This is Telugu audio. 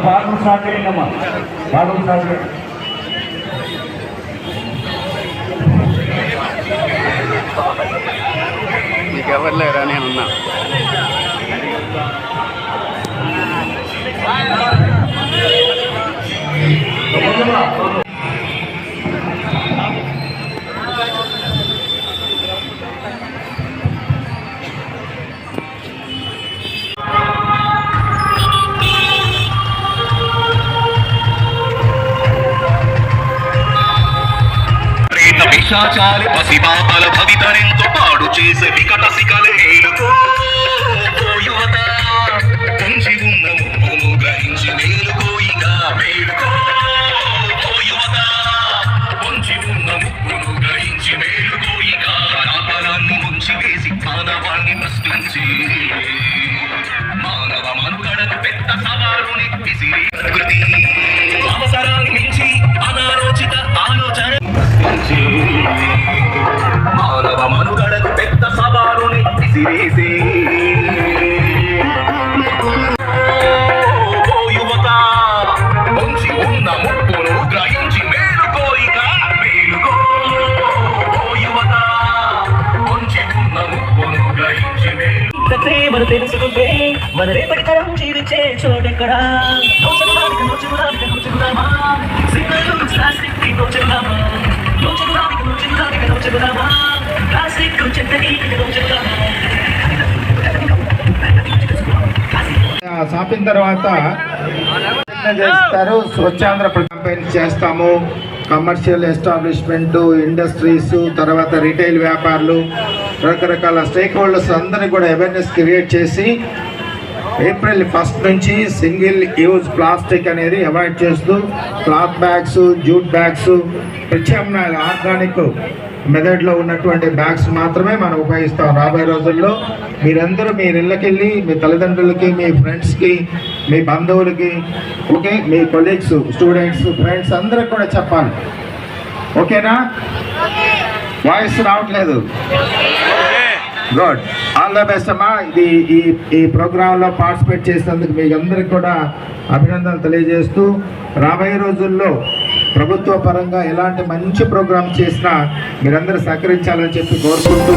భాగం స్టార్ట్ చేయండమ్మా, భాగం స్టార్ట్ చేయండి. నీకెవరు లేరా, నేనున్నా. పిశాచాలి పసిబాపల భవితరెంతో పాడు చేసే వికట శిఖలు మేలుకో యువత, పొంచి ఉన్న ముప్పును గ్రహించి మేలుకోయిగా మేలుకో యువత, పొంచి ఉన్న ముప్పును గ్రహించి మేలుకోయిగా రాతరాన్ని ముంచి వేసి మానవాన్ని ప్రశ్నించి మానవ మనుగడకు పెద్ద సవాలుని విసిరి ప్రకృతి అవసరాన్ని మించి అనాలోచిత ఆలోచన మానవ మనుగడకు పెద్ద సవాలుని విసిరేసి యువత, పొంచి ఉన్న ముప్పును గ్రహించి మేలుకోయిక మేలుకో యువత, పొంచి ఉన్న ముప్పును గ్రహించి మనం తెలుసుకుంటే మన రేపటి తరం జీవించే చోటెక్కడా సాపిన తర్వాత చేస్తారు. స్వచ్ఛాంధ్ర క్యాంపెయిన్ చేస్తాము. కమర్షియల్ ఎస్టాబ్లిష్మెంట్, ఇండస్ట్రీస్, తర్వాత రిటైల్ వ్యాపారులు, రకరకాల స్టేక్ హోల్డర్స్ అందరినీ కూడా అవేర్నెస్ క్రియేట్ చేసి ఏప్రిల్ 1 నుంచి సింగిల్ యూజ్ ప్లాస్టిక్ అనేది అవాయిడ్ చేస్తూ క్లాత్ బ్యాగ్స్, జూట్ బ్యాగ్స్, ప్రత్యామ్నాయాలు ఆర్గానిక్ మెథడ్లో ఉన్నటువంటి బ్యాగ్స్ మాత్రమే మనం ఉపయోగిస్తాం. రాబోయే రోజుల్లో మీరందరూ మీ ఇళ్ళకెళ్ళి మీ తల్లిదండ్రులకి, మీ ఫ్రెండ్స్కి, మీ బంధువులకి, ఓకే, మీ కొలీగ్స్, స్టూడెంట్స్, ఫ్రెండ్స్ అందరికి కూడా చెప్పాలి. ఓకేనా? వాయిస్ రావట్లేదు. గుడ్, ఆల్ ద బెస్ట్ అమ్మా. ఈ ప్రోగ్రాంలో పార్టిసిపేట్ చేసినందుకు మీకు అందరికి కూడా అభినందనలు తెలియజేస్తూ రాబోయే రోజుల్లో ప్రభుత్వ పరంగా ఎలాంటి మంచి ప్రోగ్రామ్స్ చేసినా మీరందరూ సహకరించాలని చెప్పి కోరుకుంటూ